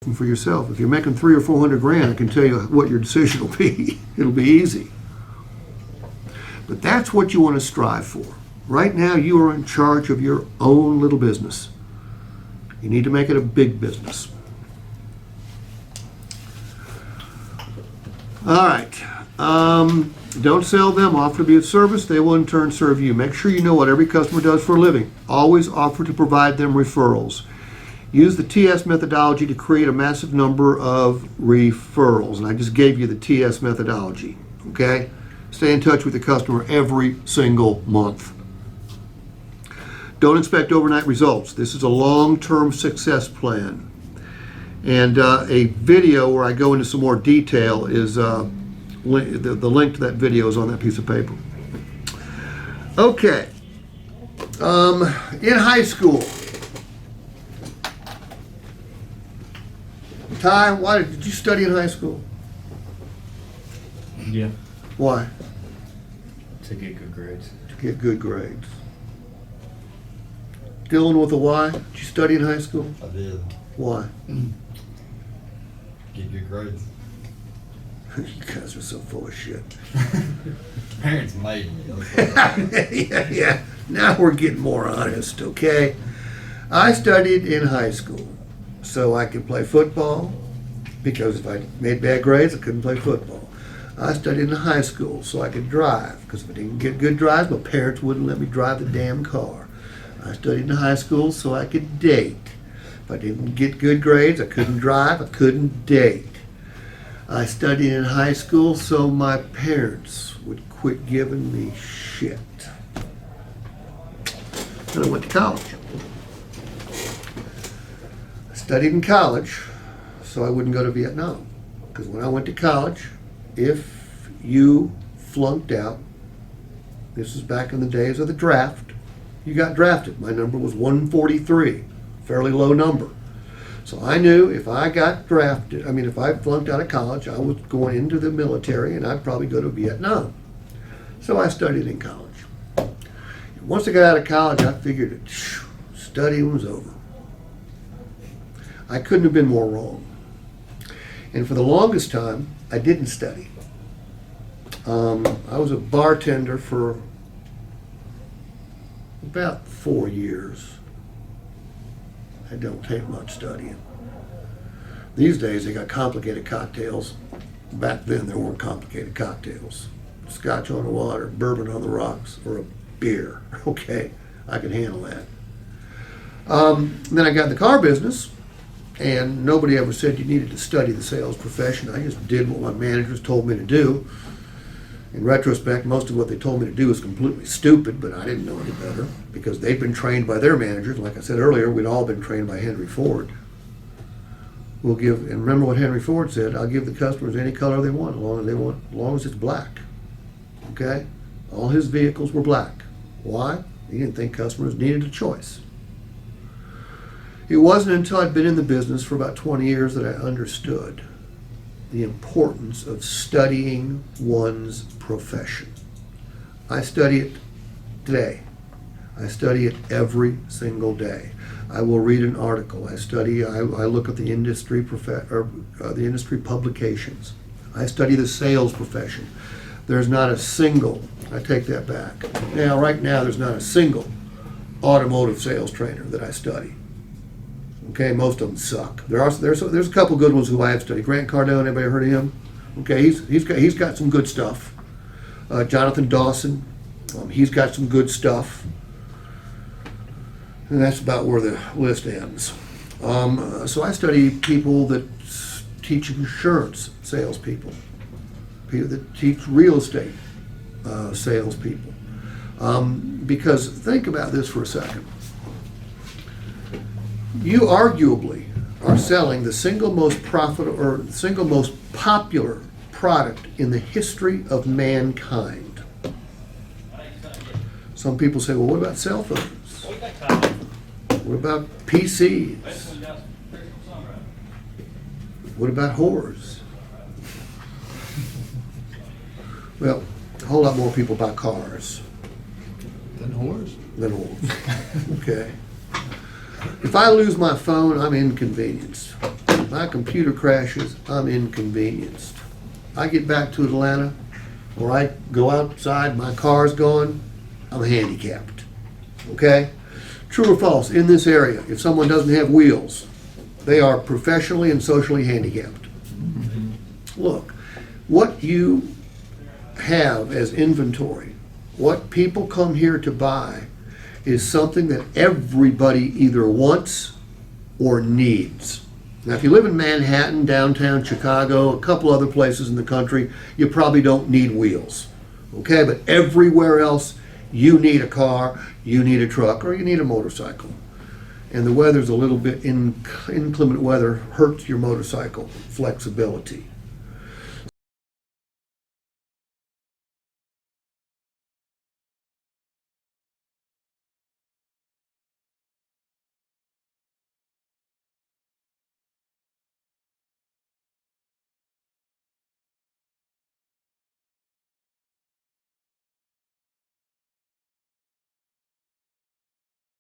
for yourself. If you're making $300 or $400 I can tell you what your decision will be. It'll be easy. But that's what you want to strive for. Right now, you are in charge of your own little business. You need to make it a big business. All right. Don't sell them. Offer to be of service. They will in turn serve you. Make sure you know what every customer does for a living. Always offer to provide them referrals. Use the TS methodology to create a massive number of referrals. And I just gave you the TS methodology. Okay? Stay in touch with the customer every single month. Don't expect overnight results. This is a long-term success plan. And a video where I go into some more detail is the link to that video is on that piece of paper. Okay. In high school, Ty, why did you study in high school? Yeah. Why? To get good grades. To get good grades. Dylan with a Y, did you study in high school? I did. Why? Get good grades. You guys are so full of shit. Parents made me. Yeah. Now we're getting more honest, okay? I studied in high school so I could play football, because if I made bad grades, I couldn't play football. I studied in high school so I could drive, because if I didn't get good drives, my parents wouldn't let me drive the damn car. I studied in high school so I could date. If I didn't get good grades, I couldn't drive, I couldn't date. I studied in high school so my parents would quit giving me shit. And I went to college. I studied in college so I wouldn't go to Vietnam. Because when I went to college, if you flunked out, this is back in the days of the draft, you got drafted. My number was 143, fairly low number. So I knew if I got drafted, if I flunked out of college, I was going into the military and I'd probably go to Vietnam. So I studied in college. Once I got out of college, I figured that studying was over. I couldn't have been more wrong. And for the longest time, I didn't study. I was a bartender for about 4 years. I don't take much studying. These days they got complicated cocktails. Back then there weren't complicated cocktails. Scotch on the water, bourbon on the rocks, or a beer. Okay, I can handle that. Then I got in the car business, and nobody ever said you needed to study the sales profession. I just did what my managers told me to do. In retrospect, most of what they told me to do was completely stupid, but I didn't know any better because they'd been trained by their managers. Like I said earlier, we'd all been trained by Henry Ford. And remember what Henry Ford said, I'll give the customers any color they want, as long as it's black. Okay? All his vehicles were black. Why? He didn't think customers needed a choice. It wasn't until I'd been in the business for about 20 years that I understood the importance of studying one's profession. I study it today. I study it every single day. I will read an article. I look at the industry publications. I study the sales profession. There's not a single, I take that back. Right now, there's not a single automotive sales trainer that I study. Okay, most of them suck. There's a couple good ones who I have studied. Grant Cardone, anybody heard of him? Okay, he's got some good stuff. Jonathan Dawson, he's got some good stuff. And that's about where the list ends. So I study people that teach insurance salespeople, people that teach real estate salespeople. Because think about this for a second. You arguably are selling the single most profitable or single most popular product in the history of mankind. Some people say, well, what about cell phones? What about PCs? What about whores? Well, a whole lot more people buy cars. Than whores? Than whores. Okay. If I lose my phone, I'm inconvenienced. My computer crashes, I'm inconvenienced. I get back to Atlanta, or I go outside, my car's going, I'm handicapped. Okay? True or false, in this area, if someone doesn't have wheels, they are professionally and socially handicapped. Look, what you have as inventory, what people come here to buy, is something that everybody either wants or needs. Now, if you live in Manhattan, downtown Chicago, a couple other places in the country, you probably don't need wheels. Okay, but everywhere else, you need a car, you need a truck, or you need a motorcycle. And the weather's a little bit inclement weather hurts your motorcycle flexibility.